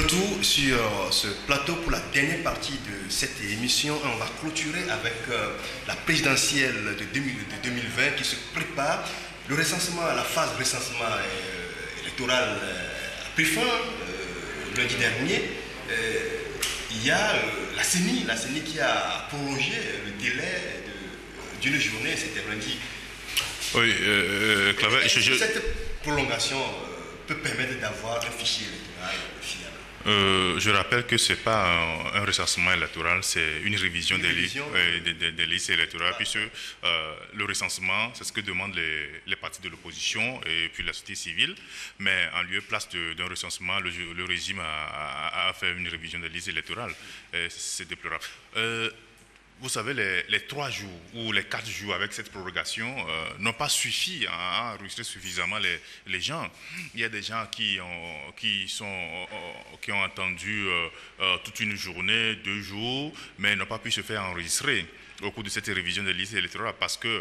retour sur ce plateau pour la dernière partie de cette émission. On va clôturer avec la présidentielle de 2020 qui se prépare. Le recensement, la phase recensement électoral a pris fin lundi dernier. Il y a la CENI qui a prolongé le délai d'une journée, c'était lundi. Oui, Claver, cette prolongation peut permettre d'avoir un fichier électoral fiable. Je rappelle que ce n'est pas un recensement électoral, c'est une révision des listes électorales, puisque le recensement, c'est ce que demandent les partis de l'opposition et puis la société civile, mais en lieu et place d'un recensement, le régime a fait une révision des listes électorales. C'est déplorable. Vous savez, les 3 jours ou les 4 jours avec cette prorogation n'ont pas suffi à enregistrer suffisamment les gens. Il y a des gens qui ont attendu toute une journée, 2 jours, mais n'ont pas pu se faire enregistrer au cours de cette révision des listes électorales parce que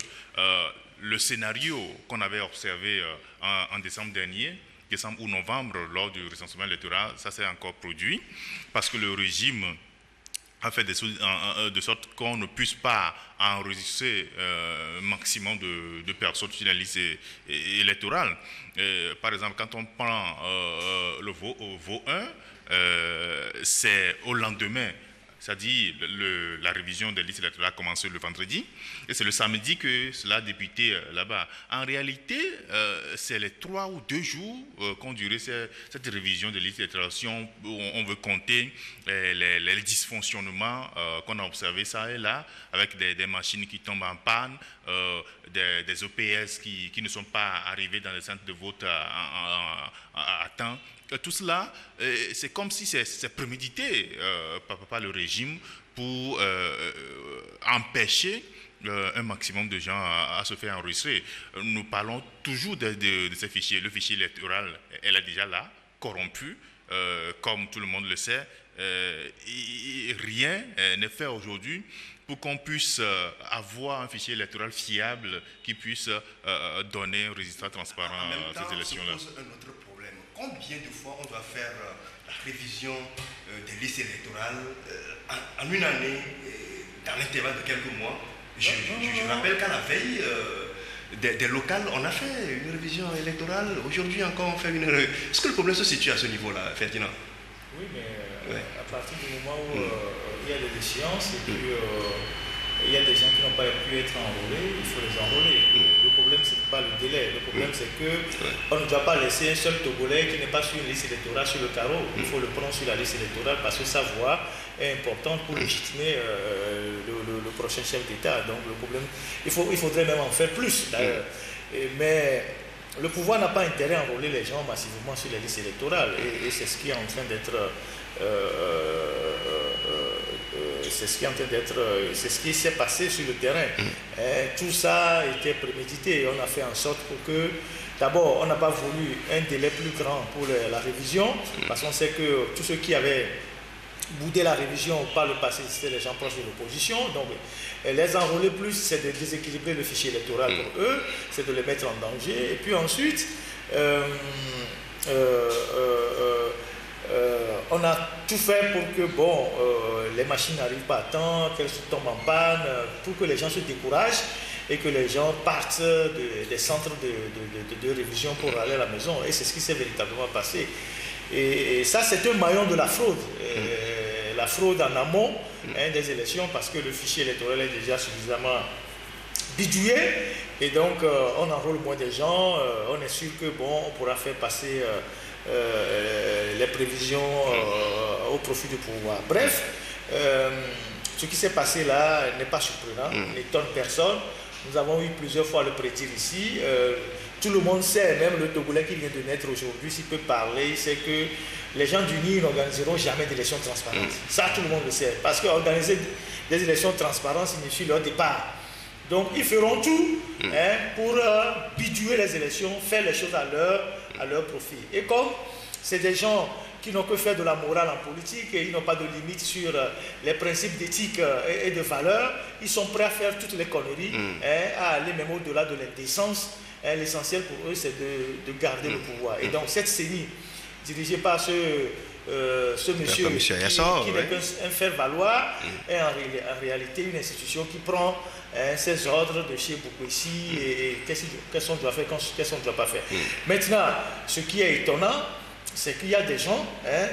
le scénario qu'on avait observé en décembre dernier, décembre ou novembre, lors du recensement électoral, ça s'est encore produit parce que le régime a fait de sorte qu'on ne puisse pas enregistrer un maximum de personnes sur la liste électorale. Par exemple, quand on prend le Vaud 1, c'est au lendemain. C'est-à-dire la révision des listes électorales a commencé le vendredi et c'est le samedi que cela a débuté là-bas. En réalité, c'est les 3 ou 2 jours qu'ont duré cette révision des listes électorales. Si on veut compter les dysfonctionnements qu'on a observés ça et là, avec des machines qui tombent en panne, des OPS qui ne sont pas arrivés dans les centres de vote à temps. Tout cela, c'est comme si c'est prémédité par le régime pour empêcher un maximum de gens à se faire enregistrer. Nous parlons toujours de ces fichiers. Le fichier électoral, elle est déjà là, corrompu, comme tout le monde le sait. Rien n'est fait aujourd'hui pour qu'on puisse avoir un fichier électoral fiable qui puisse donner un résultat transparent à ces élections-là. Combien de fois on doit faire la révision des listes électorales en une année, dans l'intervalle de quelques mois? Je rappelle qu'à la veille des locales, on a fait une révision électorale. Aujourd'hui encore, on fait une révision. Est-ce que le problème se situe à ce niveau-là, Ferdinand? Oui, mais à partir du moment où il y a des échéances et puis il y a des gens qui n'ont pas pu être enrôlés, il faut les enrôler. Le problème, ce n'est pas le délai. Le problème, c'est qu'on ne doit pas laisser un seul Togolais qui n'est pas sur une liste électorale sur le carreau. Il faut le prendre sur la liste électorale parce que sa voix est importante pour légitimer le prochain chef d'État. Donc, le problème, il faudrait même en faire plus, d'ailleurs. Mais le pouvoir n'a pas intérêt à enrôler les gens massivement sur les listes électorales. Et c'est ce qui est en train d'être... c'est ce qui s'est passé sur le terrain. Tout ça était prémédité. On a fait en sorte pour que, d'abord, on n'a pas voulu un délai plus grand pour la révision, parce qu'on sait que tous ceux qui avaient boudé la révision par le passé, c'était les gens proches de l'opposition. Donc, les enrôler plus, c'est de déséquilibrer le fichier électoral pour eux, c'est de les mettre en danger. Et puis ensuite, on a tout fait pour que les machines n'arrivent pas à temps, qu'elles tombent en panne, pour que les gens se découragent et que les gens partent des centres de révision pour aller à la maison. Et c'est ce qui s'est véritablement passé. Et ça, c'est un maillon de la fraude. La fraude en amont des élections, parce que le fichier électoral est déjà suffisamment bidouillé. Et donc, on enrôle moins de gens. On est sûr que on pourra faire passer... les prévisions au profit du pouvoir. Bref, ce qui s'est passé là n'est pas surprenant, n'étonne personne. Nous avons eu plusieurs fois le prédire ici. Tout le monde sait, même le Togolais qui vient de naître aujourd'hui, s'il peut parler, il sait que les gens du NIR n'organiseront jamais d'élections transparentes. Ça, tout le monde le sait. Parce qu'organiser des élections transparentes signifie leur départ. Donc, ils feront tout pour bidouiller les élections, faire les choses à leur profit. Et comme c'est des gens qui n'ont que faire de la morale en politique et ils n'ont pas de limite sur les principes d'éthique et de valeur, ils sont prêts à faire toutes les conneries, à aller même au-delà de l'indécence. L'essentiel pour eux, c'est de garder le pouvoir. Et donc, cette CENI, dirigée par ce ce monsieur qui n'est ouais. qu'un faire-valoir est en réalité une institution qui prend ses ordres de chez Boukwessi et qu'est-ce qu'on doit faire, qu'est-ce qu'on ne doit pas faire. Maintenant, ce qui est étonnant, c'est qu'il y a des gens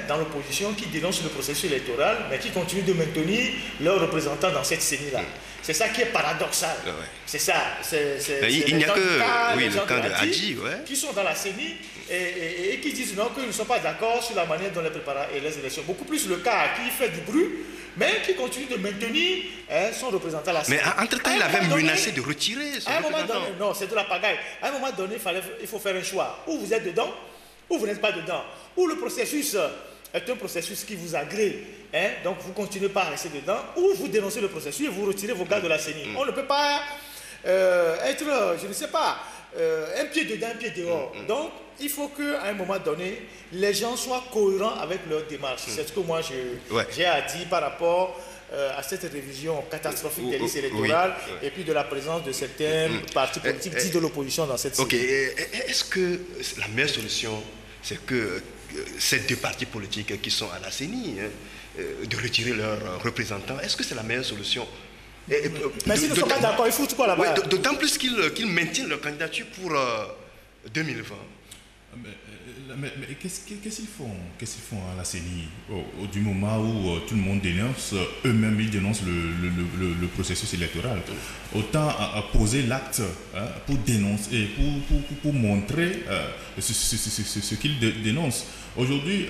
dans l'opposition qui dénoncent le processus électoral, mais qui continuent de maintenir leurs représentants dans cette CENI-là. C'est ça qui est paradoxal. Ouais. C'est ça. Il n'y a que le camp de Hadji qui sont dans la CENI et qui disent non, qu'ils ne sont pas d'accord sur la manière dont les élections. Beaucoup plus le cas qui fait du bruit, mais qui continue de maintenir son représentant à la CENI. Mais entre-temps, il avait menacé de retirer son représentant. Non, c'est de la pagaille. À un moment donné, il faut faire un choix. Ou vous êtes dedans, ou vous n'êtes pas dedans. Ou le processus est un processus qui vous agrée, donc vous continuez pas à rester dedans, ou vous dénoncez le processus et vous retirez vos gars de la CENI. On ne peut pas être, je ne sais pas, un pied dedans, un pied dehors. Donc, il faut qu'à un moment donné, les gens soient cohérents avec leur démarche. C'est ce que moi j'ai à dire par rapport à cette révision catastrophique des listes électorales et puis de la présence de certains partis politiques dits de l'opposition dans cette CENI. Ok, est-ce que la meilleure solution, c'est que ces deux partis politiques qui sont à la CENI, de retirer leurs représentants, est-ce que c'est la meilleure solution? Mais s'ils ne sont pas d'accord, ils foutent quoi là-bas? D'autant plus qu'ils maintiennent leur candidature pour 2020. Mais qu'est-ce qu'ils font à la CENI du moment où tout le monde dénonce, eux-mêmes ils dénoncent le processus électoral. Autant poser l'acte pour dénoncer, pour montrer ce qu'ils dénoncent. Aujourd'hui,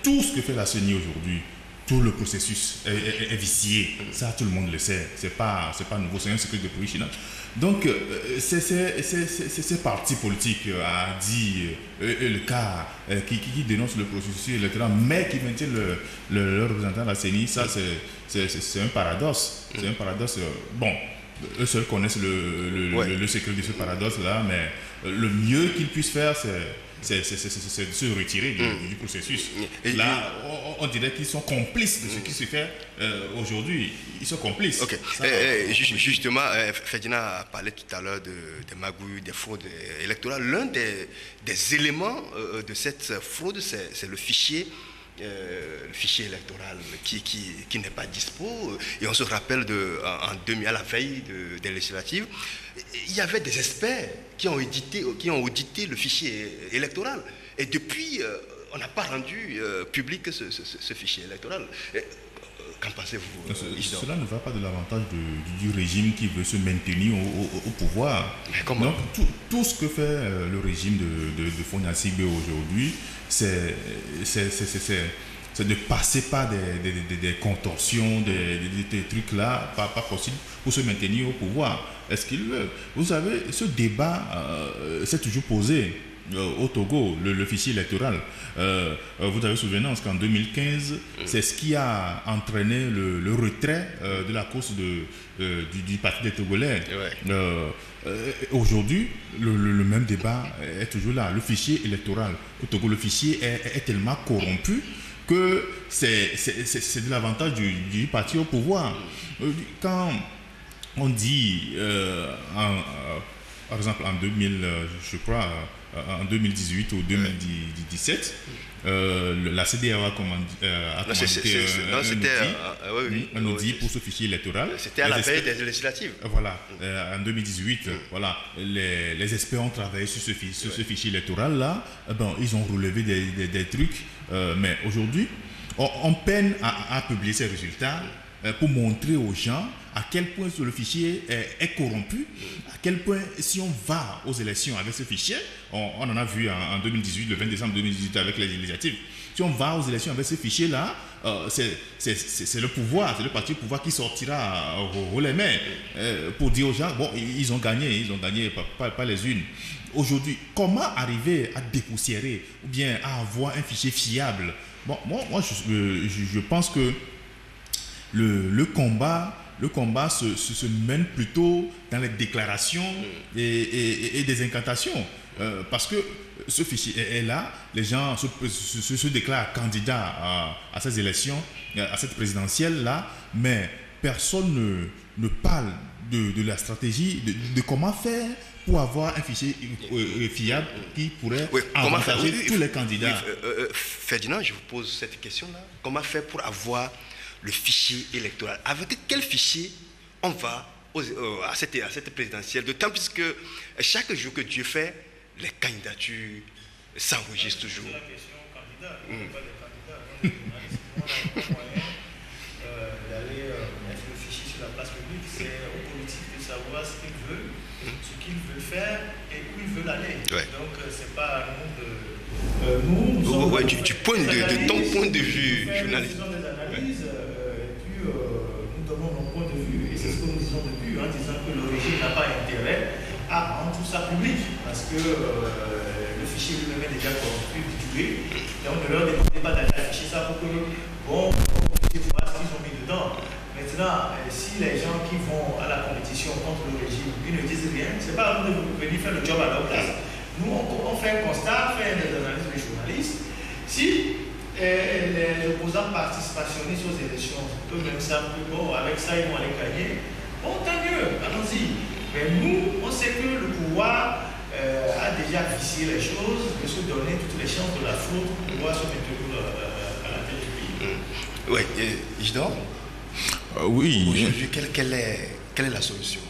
tout ce que fait la CENI aujourd'hui, tout le processus est vicié. Ça, tout le monde le sait. C'est pas nouveau, c'est un secret de Polichinelle. Donc, ces partis politiques, a dit le cas, qui dénoncent le processus électoral, mais qui maintiennent leur représentant à la CENI, ça, c'est un paradoxe. C'est un paradoxe. Bon, eux seuls connaissent le secret de ce paradoxe-là, mais le mieux qu'ils puissent faire, c'est de se retirer du processus. Là, on dirait qu'ils sont complices de ce qui se fait aujourd'hui. Ils sont complices. Ok. Justement, Ferdinand a parlé tout à l'heure des magouilles, des fraudes électorales. L'un des éléments de cette fraude, c'est le fichier électoral qui n'est pas dispo. Et on se rappelle à la veille des législatives, il y avait des experts qui ont audité le fichier électoral. Et depuis, on n'a pas rendu public ce fichier électoral. Qu'en pensez-vous? Cela ne va pas de l'avantage du régime qui veut se maintenir au pouvoir. Donc, tout ce que fait le régime de Fona Sigbe aujourd'hui, c'est de passer par des contorsions, des trucs là, pas possible, pour se maintenir au pouvoir. Est-ce qu'ils veulent? Vous savez, ce débat s'est toujours posé au Togo, le fichier électoral. Vous avez souvenance qu'en 2015, c'est ce qui a entraîné le retrait de la course du Parti des Togolais. Aujourd'hui, le même débat est toujours là. Le fichier électoral au Togo, le fichier est tellement corrompu que c'est de l'avantage du parti au pouvoir. Quand on dit, par exemple en 2000, je crois, en 2018 ou 2017, la CEDEAO a commandé un audit pour ce fichier électoral. C'était à la veille des législatives. Voilà, en 2018, voilà, les experts ont travaillé sur ce fichier électoral-là. Ils ont relevé des trucs, mais aujourd'hui, on peine à publier ces résultats pour montrer aux gens à quel point le fichier est corrompu, à quel point si on va aux élections avec ce fichier, on en a vu en 2018, le 20 décembre 2018 avec les législatives, si on va aux élections avec ce fichier-là, c'est le pouvoir, c'est le parti au pouvoir qui sortira au les mains pour dire aux gens, bon, ils ont gagné pas les unes. Aujourd'hui, comment arriver à dépoussiérer ou bien à avoir un fichier fiable? Bon, moi je pense que le combat se mène plutôt dans les déclarations et des incantations. Parce que ce fichier est là, les gens se déclarent candidats à ces élections, à cette présidentielle-là, mais personne ne parle de la stratégie, de comment faire pour avoir un fichier fiable qui pourrait avantager tous les candidats. Ferdinand, je vous pose cette question-là. Comment faire pour avoir le fichier électoral? Avec quel fichier on va à cette présidentielle? D'autant plus que chaque jour que Dieu fait, les candidatures s'enregistrent toujours. C'est la question candidat. Il n'y a pas de candidats. On a moyen d'aller mettre le fichier sur la place publique. C'est aux politiques de savoir ce qu'ils veulent, ce qu'ils veulent faire et où ils veulent aller. Ouais. Donc, c'est pas à nous de. Nous sommes de ton point de vue, journaliste. Nous faisons des analyses et puis nous donnons nos points de vue. Et c'est ce que nous disons depuis, en disant que le régime n'a pas intérêt à rendre tout ça public. Parce que le fichier lui-même est déjà corrompu, tué. Donc, ne leur demandez pas d'aller afficher ça pour que, bon, on puisse voir ce qu'ils ont mis dedans. Maintenant, si les gens qui vont à la compétition contre le régime, ils ne disent rien, c'est pas à nous de venir faire le job à leur place. Nous, on fait un constat, on fait des analyses de journalistes. Si les opposants participationnistes aux élections, eux-mêmes savent que, bon, avec ça, ils vont aller gagner, bon, tant mieux, allons-y. Mais nous, on sait que le pouvoir a déjà vicié les choses, de se donner toutes les chances de la fraude pour pouvoir se maintenir à la tête du pays. Oui, Isidore? Oui. Aujourd'hui, quelle est la solution?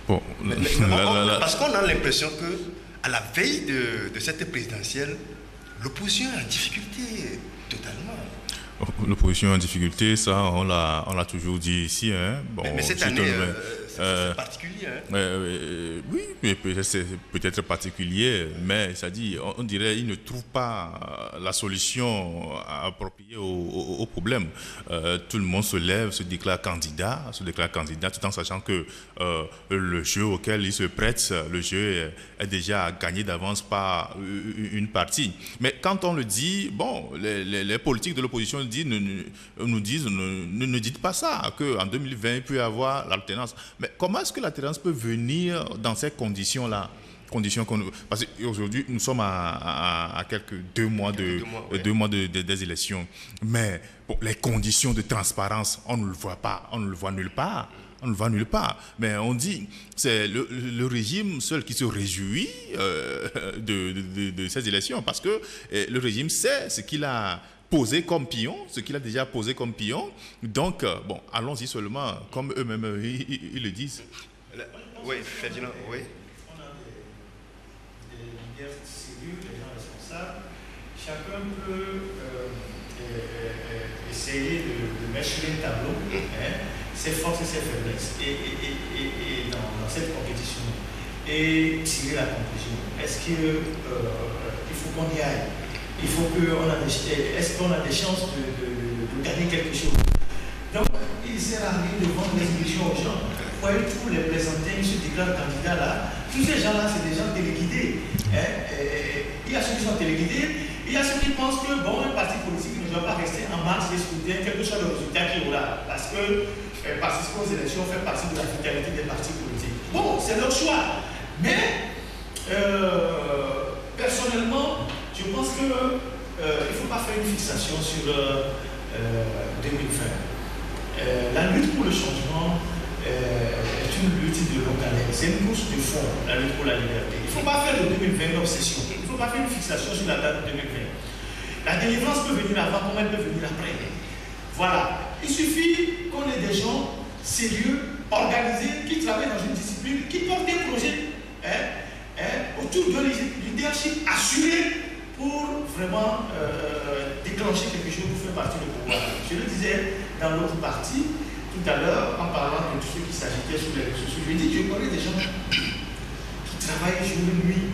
Bon, parce qu'on a l'impression que à la veille de cette présidentielle, l'opposition est en difficulté totalement. L'opposition en difficulté, ça, on l'a toujours dit ici. Hein. Bon, mais cette année, c'est particulier. Hein. Oui, mais c'est peut-être particulier, mais ça dit, on dirait qu'ils ne trouvent pas la solution appropriée au problème. Tout le monde se lève, se déclare candidat, tout en sachant que le jeu auquel il se prête, le jeu est déjà gagné d'avance par une partie. Mais quand on le dit, bon, les politiques de l'opposition nous disent, ne dites pas ça, qu'en 2020, il peut y avoir l'alternance. Mais comment est-ce que l'alternance peut venir dans ces conditions-là? Parce qu'aujourd'hui, nous sommes à quelques 2 mois des élections. Mais bon, les conditions de transparence, on ne le voit pas, on ne le voit nulle part. Mais on dit c'est le régime seul qui se réjouit de ces élections parce que le régime sait ce qu'il a posé comme pion, Donc, bon, allons-y seulement, comme eux-mêmes ils le disent. Oui, Ferdinand, oui. On a des leaders sérieux, des gens responsables. Chacun peut essayer de mettre sur un tableau ses forces et ses faiblesses et dans cette compétition et tirer la conclusion. Est-ce qu'il faut qu'on y aille? Est-ce qu'on a des chances de gagner quelque chose? Donc, il ne sert à rien de vendre des illusions aux gens. Vous voyez tous les plaisantins, ils se déclarent candidats là. Tous ces gens-là, c'est des gens téléguidés. Il y a ceux qui sont téléguidés, il y a ceux qui pensent que, bon, un parti politique ne doit pas rester en marche des scrutins, quel que soit le résultat qu'il y aura. Parce que participer aux élections fait partie de la vitalité des partis politiques. Bon, c'est leur choix. Mais, personnellement, je pense qu'il ne faut pas faire une fixation sur 2020. La lutte pour le changement est une lutte de longue haleine. C'est une course de fond, la lutte pour la liberté. Il ne faut pas faire de 2020 une obsession. Il ne faut pas faire une fixation sur la date de 2020. La délivrance peut venir avant, comme elle peut venir après. Voilà. Il suffit qu'on ait des gens sérieux, organisés, qui travaillent dans une discipline, qui portent des projets autour d'un leadership assuré pour vraiment déclencher quelque chose pour faire partie du pouvoir. Je le disais dans l'autre partie, tout à l'heure, en parlant de tous ceux qui s'agitaient sur les réseaux sociaux, je dis, je connais des gens qui travaillent jour et nuit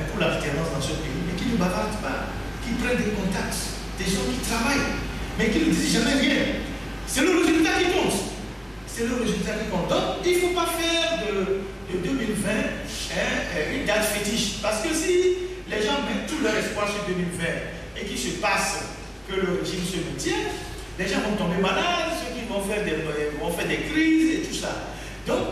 pour l'alternance dans ce pays, mais qui ne bavardent pas, qui prennent des contacts, des gens qui travaillent, mais qui ne disent jamais rien. C'est le résultat qui compte. Donc, il ne faut pas faire de 2020 une date fétiche. Parce que si les gens mettent tout leur espoir sur 2020 et qu'il se passe que le régime se maintienne, les gens vont tomber malades, ceux qui vont faire des crises et tout ça. Donc,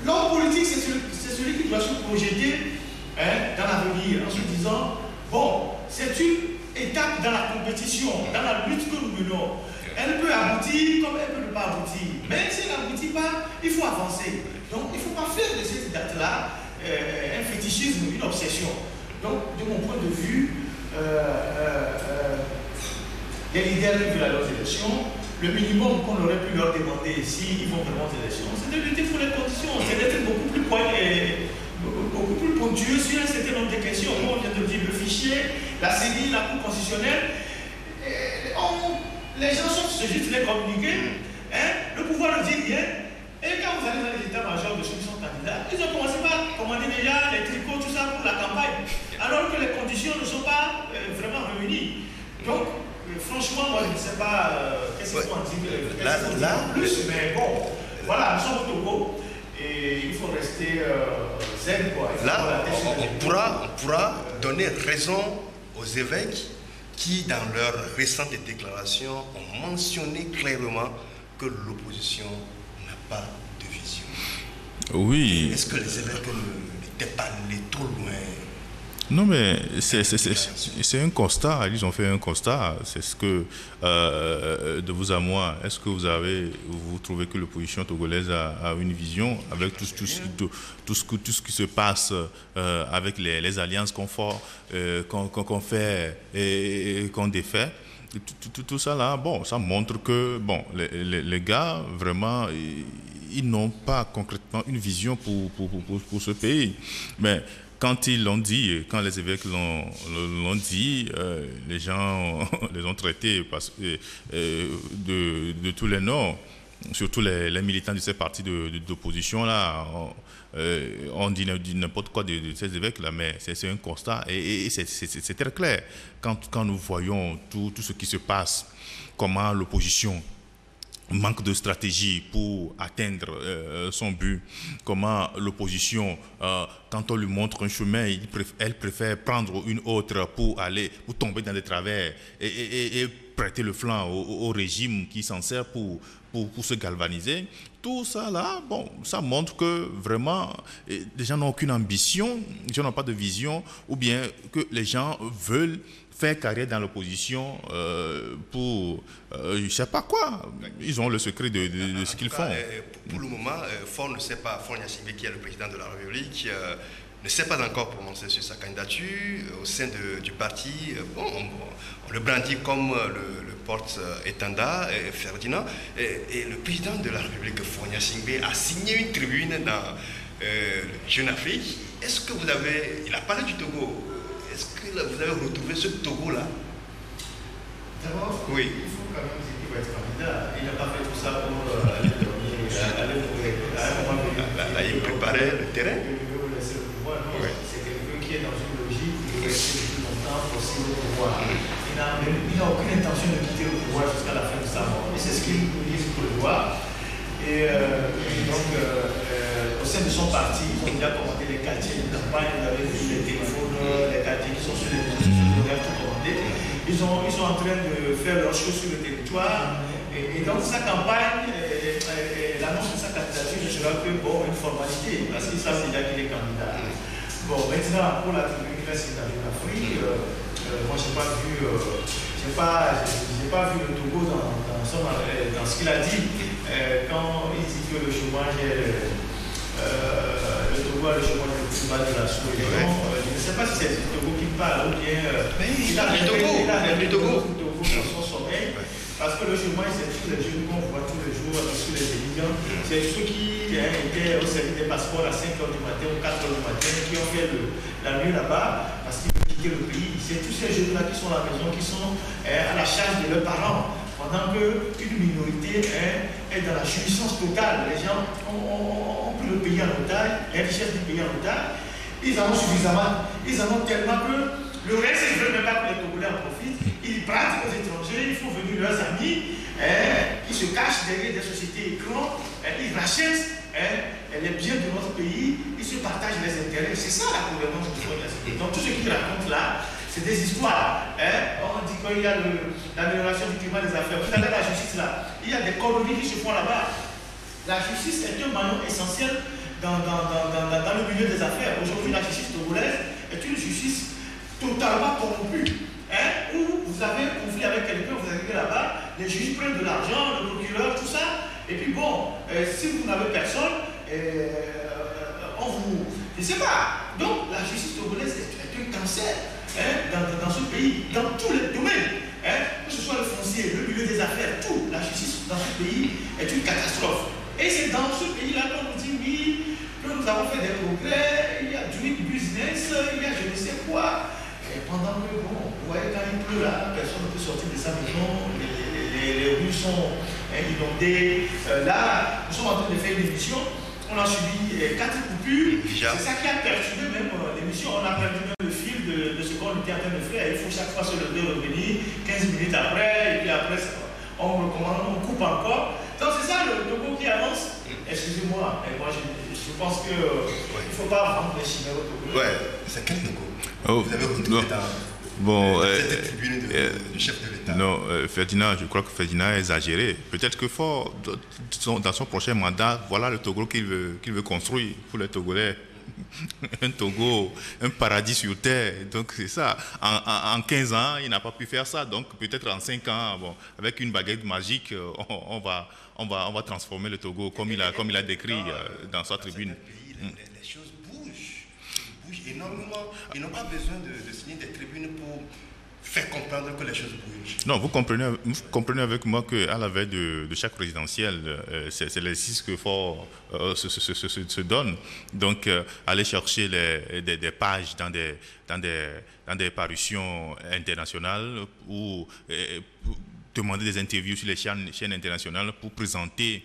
l'homme politique, c'est celui qui doit se projeter dans l'avenir en se disant, bon, c'est une étape dans la compétition, dans la lutte que nous menons. Elle peut aboutir comme elle peut ne pas aboutir. Mais si elle n'aboutit pas, il faut avancer. Donc il ne faut pas faire de cette date-là un fétichisme, une obsession. Donc de mon point de vue, les leaders qui veulent aller aux élections, le minimum qu'on aurait pu leur demander s'ils vont vraiment aux élections, c'est de lutter pour les conditions, c'est d'être beaucoup plus pointueux sur un certain nombre de questions. Comme on vient de dire, le fichier, la CENI, la Cour constitutionnelle, les gens sont juste les communiquer, le pouvoir ne dit rien. Et quand vous allez dans les états-majors de ceux qui sont candidats, ils ont commencé par commander déjà les tricots, tout ça pour la campagne, alors que les conditions ne sont pas vraiment réunies. Donc, franchement, moi je ne sais pas qu'est-ce qu'on dit là, plus, mais bon, voilà, nous sommes au Togo et il faut rester zen, quoi. Là, on pourra donner raison aux évêques qui, dans leurs récentes déclarations, ont mentionné clairement que l'opposition n'a pas de vision. Oui. Est-ce que les évêques n'étaient pas allés trop loin? Non, mais c'est un constat. Ils ont fait un constat. C'est ce que, de vous à moi, est-ce que vous trouvez que l'opposition togolaise a une vision avec tout ce qui se passe avec les alliances qu'on fait et qu'on défait? Tout ça là, bon, ça montre que bon, les gars, vraiment, ils n'ont pas concrètement une vision pour ce pays. Mais quand ils l'ont dit, quand les évêques l'ont dit, les gens les ont traités de tous les noms, surtout les militants de ces partis d'opposition-là. On dit n'importe quoi de ces évêques-là, mais c'est un constat et c'est très clair. Quand nous voyons tout ce qui se passe, comment l'opposition manque de stratégie pour atteindre son but, comment l'opposition, quand on lui montre un chemin, elle préfère prendre une autre pour tomber dans des travers et prêter le flanc au régime qui s'en sert pour se galvaniser. Tout ça là, bon, ça montre que vraiment les gens n'ont aucune ambition, les gens n'ont pas de vision, ou bien que les gens veulent faire carrière dans l'opposition pour je ne sais pas quoi. Ils ont le secret de ce qu'ils font. Pour le moment, Faure ne sait pas, Faure Gnassingbé, qui est le président de la République, ne s'est pas encore prononcé sur sa candidature au sein du parti. On le brandit comme le porte-étendard, Ferdinand. Et le président de la République, Faure Gnassingbé, a signé une tribune dans Jeune Afrique. Est-ce que il a parlé du Togo? Est-ce que vous avez retrouvé ce Togo-là? D'abord, oui. Il faut quand même dire qu'il va être candidat. Il n'a pas fait tout ça pour aller dormir, aller mourir. Il préparait le terrain. Il veut laisser le pouvoir. Non, oui. C'est quelqu'un qui est dans une logique qui veut rester le plus longtemps possible au pouvoir. Il n'a aucune intention de quitter le pouvoir jusqu'à la fin de sa mort. Et c'est ce qu'il nous dit pour le pouvoir. Et donc, au sein de son parti, ils ont déjà commandé les quartiers de campagne. Vous avez vu les téléphones, les quartiers qui sont sur les réseaux sociaux, tout commandé. Ils sont en train de faire leurs choses sur le territoire. Et donc, sa campagne, l'annonce de sa candidature ne sera que une formalité, parce qu'ils savent déjà qu'il est candidat. Bon, maintenant, pour la tribune qui reste dans l'Afrique, moi, je n'ai pas vu. J'ai pas vu le Togo dans ce qu'il a dit quand il dit que le chômage est le Togo a le chômage le plus bas de la sous-région. Je ne sais pas si c'est le Togo qui parle ou bien il a le Togo dans son sommeil. Parce que le chômage, c'est tous les jeunes qu'on voit tous les jours sur les télévisions. C'est ceux qui étaient au service des passeports à 5h du matin ou 4h du matin, qui ont fait la nuit là-bas parce qu'ils veulent quitter le pays. C'est tous ces jeunes-là qui sont à la maison, qui sont à la charge de leurs parents. Pendant qu'une minorité est dans la jouissance totale. Les gens ont pris le pays en otage, les richesses du pays en otage. Ils en ont suffisamment. Ils en ont tellement que le reste, ils ne veulent même pas que les Togolais en profitent. Ils pratiquent aux étrangers, ils font venir leurs amis, ils se cachent derrière des sociétés écrans, ils rachètent les biens de notre pays, ils se partagent les intérêts. C'est ça la gouvernance du Faure Gnassingbé. Donc tout ce qu'ils racontent là, c'est des histoires. On dit qu'il y a l'amélioration du climat des affaires. Vous avez la justice là. Il y a des colonies qui se font là-bas. La justice est un maillon essentiel dans le milieu des affaires. Aujourd'hui, la justice togolaise est une justice totalement corrompue. Où vous avez un conflit avec quelqu'un, vous arrivez là-bas, les juges prennent de l'argent, le procureur, tout ça. Et puis bon, si vous n'avez personne, je ne sais pas. Donc la justice togolaise est un cancer dans ce pays, dans tous les domaines. Que ce soit le foncier, le milieu des affaires, tout. La justice dans ce pays est une catastrophe. Et c'est dans ce pays-là qu'on nous dit oui, que nous avons fait des progrès, il y a du business, il y a je ne sais quoi. Et pendant que, bon, vous voyez, quand il pleut là, personne ne peut sortir de sa maison, les rues sont inondées. Là, nous sommes en train de faire une émission, on a subi 4 coupures. C'est ça qui a perturbé même l'émission. On a perdu même le fil de ce qu'on était en train de faire. Il faut chaque fois se lever, revenir 15 minutes après, et puis après, on recommande, on coupe encore. Donc c'est ça le Togo qui avance. Excusez-moi, moi je pense qu'il ne faut pas vendre les chimères au Togo. Ouais, c'est quel Togo? Vous avez retrouvé cette tribune du chef de l'État. Non, Ferdinand, je crois que Ferdinand a exagéré. Peut-être que fort, dans son prochain mandat, voilà le Togo qu'il veut construire pour les Togolais. Un Togo, un paradis sur terre. Donc c'est ça. En 15 ans, il n'a pas pu faire ça. Donc peut-être en 5 ans, bon, avec une baguette magique, on va transformer le Togo comme il a décrit dans sa tribune. Les choses bougent énormément. Ils n'ont pas besoin de signer des tribunes pour faire comprendre que les choses bougent. Non, vous comprenez avec moi qu'à la veille de chaque présidentielle, c'est l'exercice que fort se donne. Donc, aller chercher des pages dans des parutions internationales ou demander des interviews sur les chaînes internationales pour présenter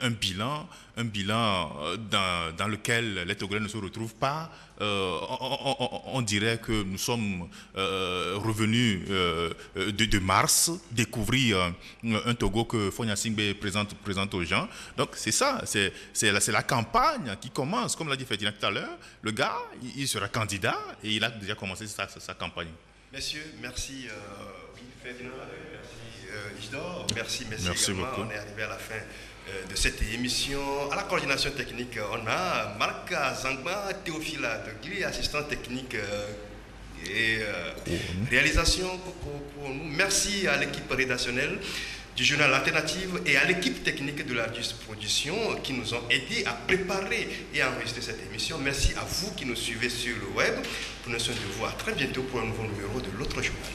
un bilan dans lequel les Togolais ne se retrouvent pas. On dirait que nous sommes revenus de Mars, découvrir un Togo que Fonia Singbe présente aux gens. Donc c'est ça, c'est la campagne qui commence. Comme l'a dit Ferdinand tout à l'heure, le gars, il sera candidat et il a déjà commencé sa campagne. Messieurs, merci Ferdinand, merci Isidore, merci beaucoup. On est arrivé à la fin de cette émission. À la coordination technique, on a Marc Zangba, Théophile Degli, assistant technique et réalisation pour nous. Merci à l'équipe rédactionnelle du journal Alternative et à l'équipe technique de la Production qui nous ont aidés à préparer et à enregistrer cette émission. Merci à vous qui nous suivez sur le web. Prenez soin de vous. À très bientôt pour un nouveau numéro de l'autre journal.